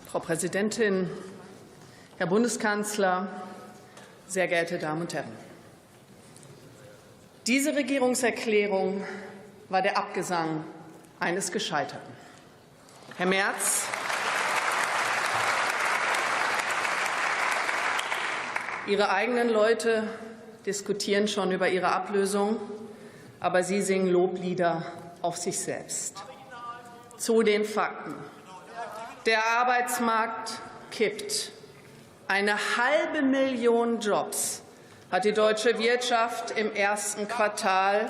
Frau Präsidentin, Herr Bundeskanzler, sehr geehrte Damen und Herren! Diese Regierungserklärung war der Abgesang eines Gescheiterten. Herr Merz, Ihre eigenen Leute diskutieren schon über Ihre Ablösung, aber Sie singen Loblieder auf sich selbst. Zu den Fakten. Der Arbeitsmarkt kippt. 500.000 Jobs hat die deutsche Wirtschaft im ersten Quartal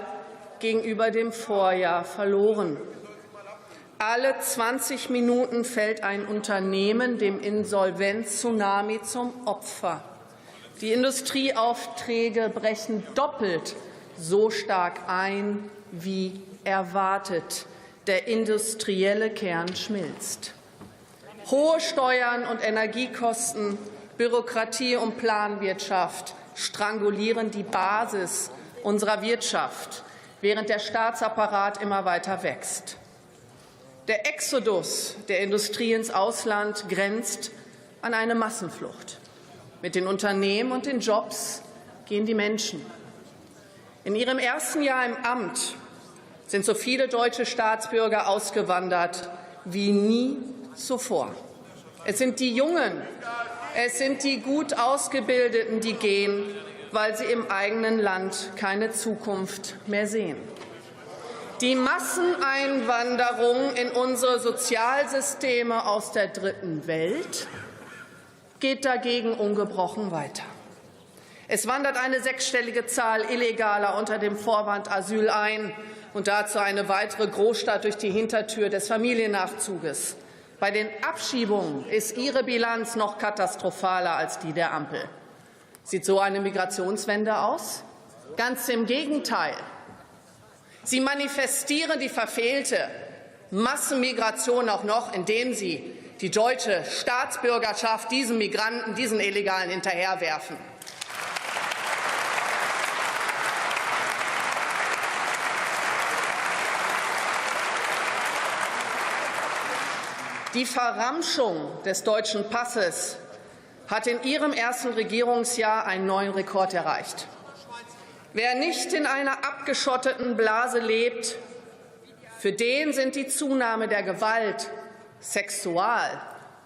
gegenüber dem Vorjahr verloren. Alle 20 Minuten fällt ein Unternehmen dem Insolvenz-Tsunami zum Opfer. Die Industrieaufträge brechen doppelt so stark ein wie erwartet. Der industrielle Kern schmilzt. Hohe Steuern und Energiekosten, Bürokratie und Planwirtschaft strangulieren die Basis unserer Wirtschaft, während der Staatsapparat immer weiter wächst. Der Exodus der Industrie ins Ausland grenzt an eine Massenflucht. Mit den Unternehmen und den Jobs gehen die Menschen. In ihrem ersten Jahr im Amt sind so viele deutsche Staatsbürger ausgewandert wie nie zuvor. Es sind die Jungen, es sind die gut Ausgebildeten, die gehen, weil sie im eigenen Land keine Zukunft mehr sehen. Die Masseneinwanderung in unsere Sozialsysteme aus der Dritten Welt geht dagegen ungebrochen weiter. Es wandert eine sechsstellige Zahl Illegaler unter dem Vorwand Asyl ein und dazu eine weitere Großstadt durch die Hintertür des Familiennachzuges. Bei den Abschiebungen ist Ihre Bilanz noch katastrophaler als die der Ampel. Sieht so eine Migrationswende aus? Ganz im Gegenteil. Sie manifestieren die verfehlte Massenmigration auch noch, indem Sie die deutsche Staatsbürgerschaft diesen Migranten, diesen Illegalen hinterherwerfen. Die Verramschung des deutschen Passes hat in Ihrem ersten Regierungsjahr einen neuen Rekord erreicht. Wer nicht in einer abgeschotteten Blase lebt, für den sind die Zunahme der Gewalt, Sexual-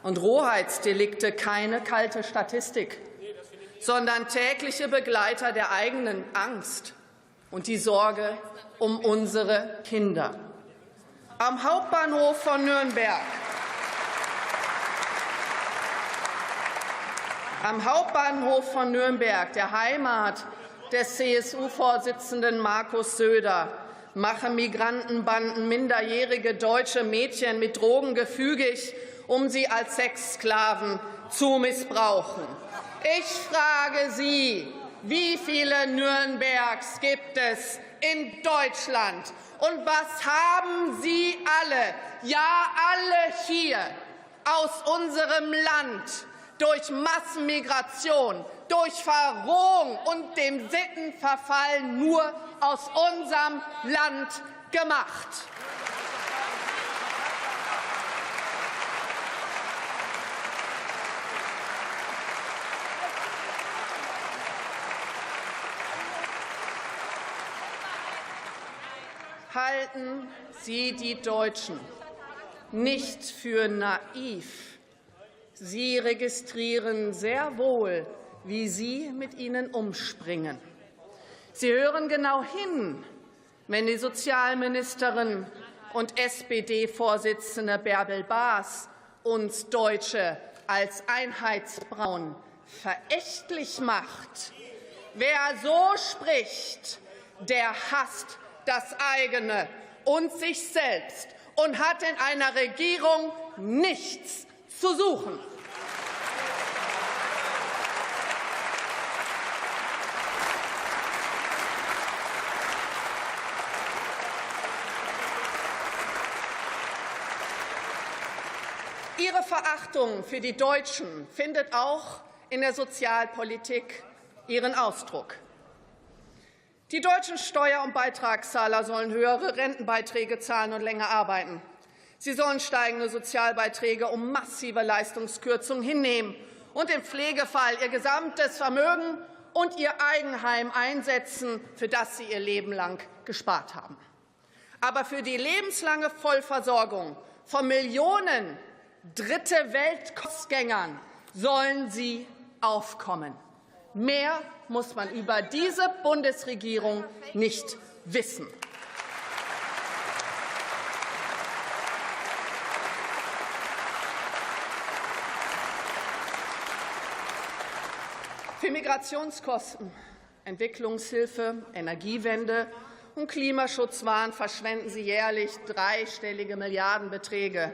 und Rohheitsdelikte keine kalte Statistik, sondern tägliche Begleiter der eigenen Angst und die Sorge um unsere Kinder. Am Hauptbahnhof von Nürnberg, der Heimat des CSU-Vorsitzenden Markus Söder, machen Migrantenbanden minderjährige deutsche Mädchen mit Drogen gefügig, um sie als Sexsklaven zu missbrauchen. Ich frage Sie, wie viele Nürnbergs gibt es in Deutschland? Und was haben Sie alle, ja alle hier aus unserem Land durch Massenmigration, durch Verrohung und dem Sittenverfall nur aus unserem Land gemacht? Halten Sie die Deutschen nicht für naiv. Sie registrieren sehr wohl, wie Sie mit ihnen umspringen. Sie hören genau hin, wenn die Sozialministerin und SPD-Vorsitzende Bärbel Baas uns Deutsche als Einheitsbrauen verächtlich macht. Wer so spricht, der hasst das eigene und sich selbst und hat in einer Regierung nichts zu suchen. Ihre Verachtung für die Deutschen findet auch in der Sozialpolitik ihren Ausdruck. Die deutschen Steuer- und Beitragszahler sollen höhere Rentenbeiträge zahlen und länger arbeiten. Sie sollen steigende Sozialbeiträge um massive Leistungskürzungen hinnehmen und im Pflegefall ihr gesamtes Vermögen und ihr Eigenheim einsetzen, für das sie ihr Leben lang gespart haben. Aber für die lebenslange Vollversorgung von Millionen Dritte-Welt-Kostgängern sollen sie aufkommen. Mehr muss man über diese Bundesregierung nicht wissen. Für Migrationskosten, Entwicklungshilfe, Energiewende und Klimaschutzwahn verschwenden Sie jährlich dreistellige Milliardenbeträge.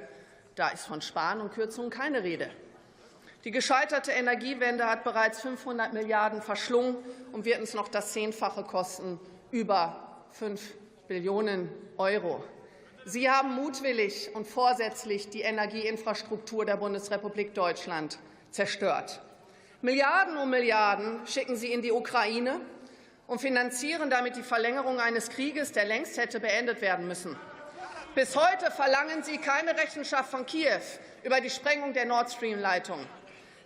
Da ist von Sparen und Kürzungen keine Rede. Die gescheiterte Energiewende hat bereits 500 Milliarden verschlungen und wird uns noch das Zehnfache kosten, über 5 Billionen €. Sie haben mutwillig und vorsätzlich die Energieinfrastruktur der Bundesrepublik Deutschland zerstört. Milliarden um Milliarden schicken Sie in die Ukraine und finanzieren damit die Verlängerung eines Krieges, der längst hätte beendet werden müssen. Bis heute verlangen Sie keine Rechenschaft von Kiew über die Sprengung der Nord Stream-Leitung.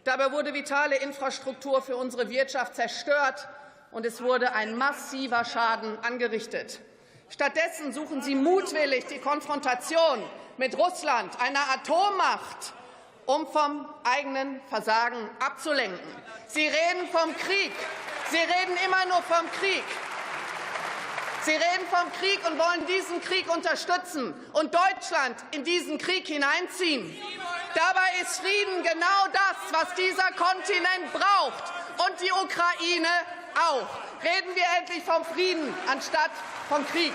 Dabei wurde vitale Infrastruktur für unsere Wirtschaft zerstört, und es wurde ein massiver Schaden angerichtet. Stattdessen suchen Sie mutwillig die Konfrontation mit Russland, einer Atommacht, um vom eigenen Versagen abzulenken. Sie reden vom Krieg. Sie reden immer nur vom Krieg. Sie reden vom Krieg und wollen diesen Krieg unterstützen und Deutschland in diesen Krieg hineinziehen. Dabei ist Frieden genau das, was dieser Kontinent braucht, und die Ukraine auch. Reden wir endlich vom Frieden anstatt vom Krieg.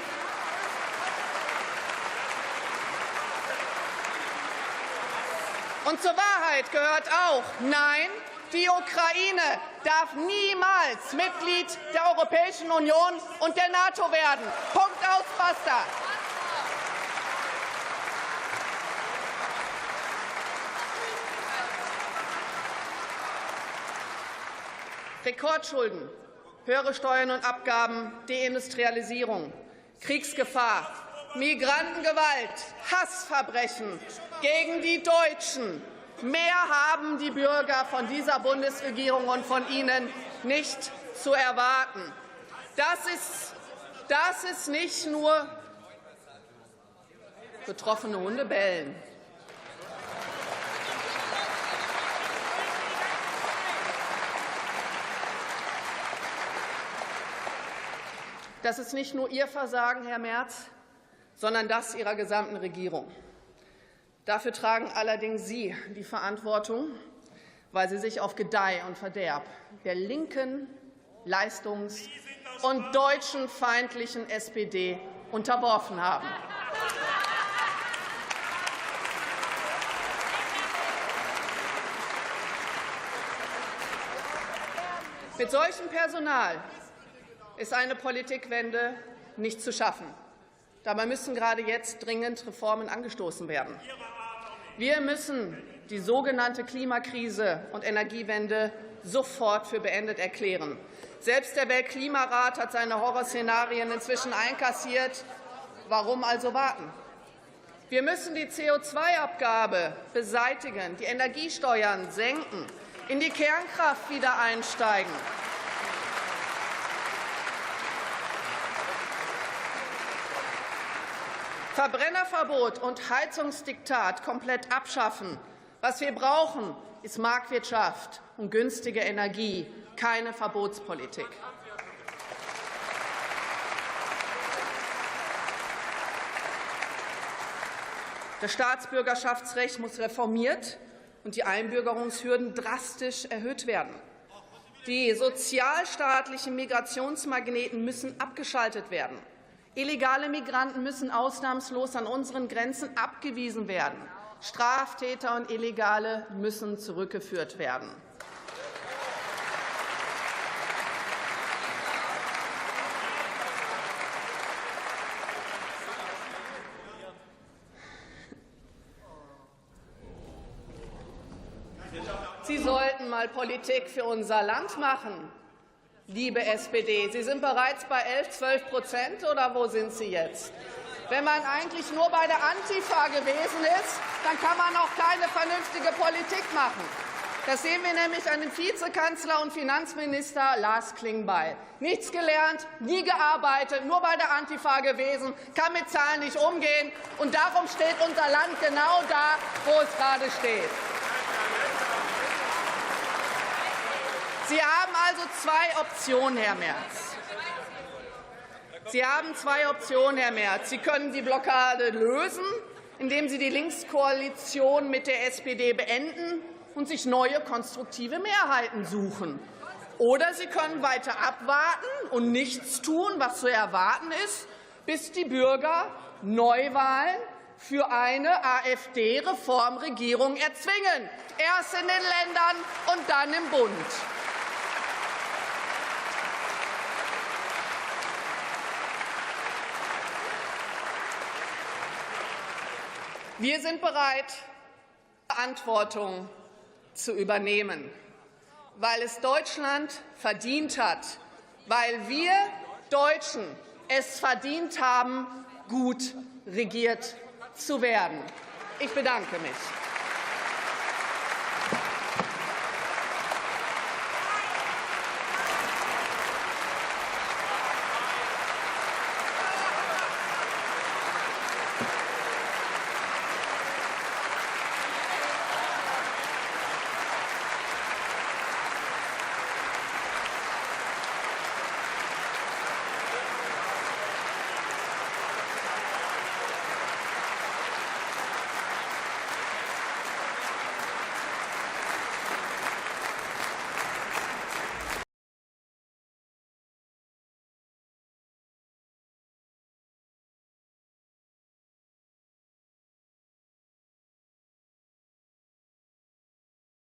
Und zur Wahrheit gehört auch: Nein, die Ukraine darf niemals Mitglied der Europäischen Union und der NATO werden. Punkt, aus, basta. Rekordschulden, höhere Steuern und Abgaben, Deindustrialisierung, Kriegsgefahr, Migrantengewalt, Hassverbrechen gegen die Deutschen. Mehr haben die Bürger von dieser Bundesregierung und von Ihnen nicht zu erwarten. Das ist nicht nur betroffene Hunde bellen. Das ist nicht nur Ihr Versagen, Herr Merz, sondern das Ihrer gesamten Regierung. Dafür tragen allerdings Sie die Verantwortung, weil Sie sich auf Gedeih und Verderb der linken, leistungs- und deutschenfeindlichen SPD unterworfen haben. Mit solchem Personal ist eine Politikwende nicht zu schaffen. Dabei müssen gerade jetzt dringend Reformen angestoßen werden. Wir müssen die sogenannte Klimakrise und Energiewende sofort für beendet erklären. Selbst der Weltklimarat hat seine Horrorszenarien inzwischen einkassiert. Warum also warten? Wir müssen die CO2-Abgabe beseitigen, die Energiesteuern senken, in die Kernkraft wieder einsteigen. Verbrennerverbot und Heizungsdiktat komplett abschaffen. Was wir brauchen, ist Marktwirtschaft und günstige Energie, keine Verbotspolitik. Das Staatsbürgerschaftsrecht muss reformiert und die Einbürgerungshürden drastisch erhöht werden. Die sozialstaatlichen Migrationsmagneten müssen abgeschaltet werden. Illegale Migranten müssen ausnahmslos an unseren Grenzen abgewiesen werden. Straftäter und Illegale müssen zurückgeführt werden. Sie sollten mal Politik für unser Land machen, liebe SPD. Sie sind bereits bei 11–12%, oder wo sind Sie jetzt? Wenn man eigentlich nur bei der Antifa gewesen ist, dann kann man auch keine vernünftige Politik machen. Das sehen wir nämlich an dem Vizekanzler und Finanzminister Lars Klingbeil. Nichts gelernt, nie gearbeitet, nur bei der Antifa gewesen, kann mit Zahlen nicht umgehen. Und darum steht unser Land genau da, wo es gerade steht. Sie haben also zwei Optionen, Herr Merz. Sie haben zwei Optionen, Herr Merz. Sie können die Blockade lösen, indem Sie die Linkskoalition mit der SPD beenden und sich neue konstruktive Mehrheiten suchen. Oder Sie können weiter abwarten und nichts tun, was zu erwarten ist, bis die Bürger Neuwahlen für eine AfD-Reformregierung erzwingen. Erst in den Ländern und dann im Bund. Wir sind bereit, Verantwortung zu übernehmen, weil es Deutschland verdient hat, weil wir Deutschen es verdient haben, gut regiert zu werden. Ich bedanke mich.